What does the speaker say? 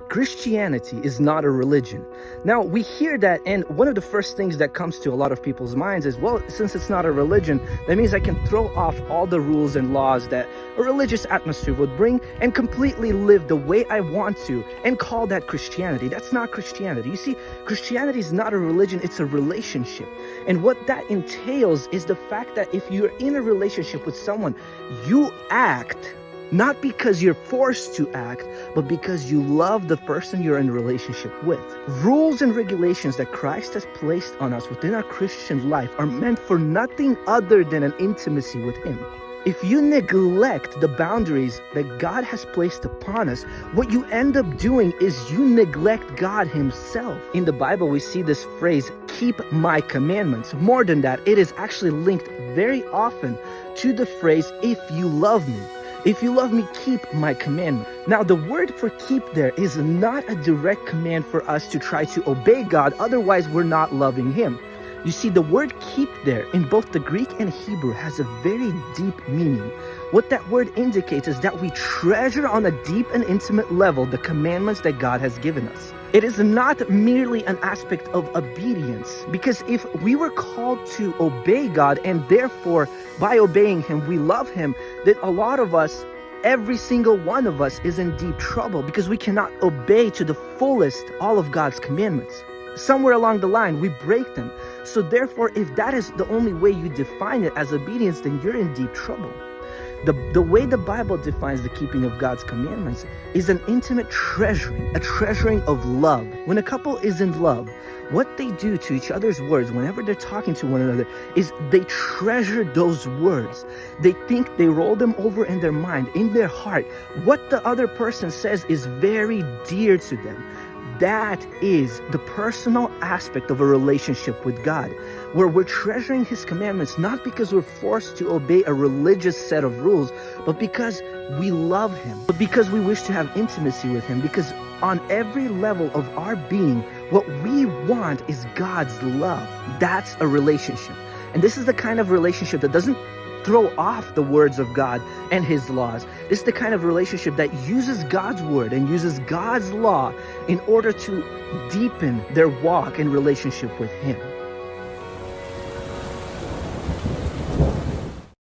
Christianity is not a religion. Now, we hear that, and one of the first things that comes to a lot of people's minds is, well, since it's not a religion, that means I can throw off all the rules and laws that a religious atmosphere would bring and completely live the way I want to and call that Christianity. That's not Christianity. You see, Christianity is not a religion, it's a relationship. And what that entails is the fact that if you're in a relationship with someone, you act not because you're forced to act, but because you love the person you're in a relationship with. Rules and regulations that Christ has placed on us within our Christian life are meant for nothing other than an intimacy with Him. If you neglect the boundaries that God has placed upon us, what you end up doing is you neglect God Himself. In the Bible, we see this phrase, keep my commandments. More than that, it is actually linked very often to the phrase, if you love me. If you love me, keep my commandment. Now, the word for keep there is not a direct command for us to try to obey God, otherwise we're not loving Him. You see, the word keep there in both the Greek and Hebrew has a very deep meaning. What that word indicates is that we treasure on a deep and intimate level the commandments that God has given us. It is not merely an aspect of obedience, because if we were called to obey God and therefore by obeying Him we love Him, then a lot of us, every single one of us, is in deep trouble because we cannot obey to the fullest all of God's commandments. Somewhere along the line we break them. So therefore, if that is the only way you define it as obedience, then you're in deep trouble. The way the Bible defines the keeping of God's commandments is an intimate treasuring, a treasuring of love. When a couple is in love, what they do to each other's words whenever they're talking to one another is they treasure those words. They think, they roll them over in their mind, in their heart. What the other person says is very dear to them. That is the personal aspect of a relationship with God, where we're treasuring His commandments not because we're forced to obey a religious set of rules, but because we love Him, but because we wish to have intimacy with Him, because on every level of our being, what we want is God's love. That's a relationship. And this is the kind of relationship that doesn't throw off the words of God and His laws. This is the kind of relationship that uses God's word and uses God's law in order to deepen their walk and relationship with Him.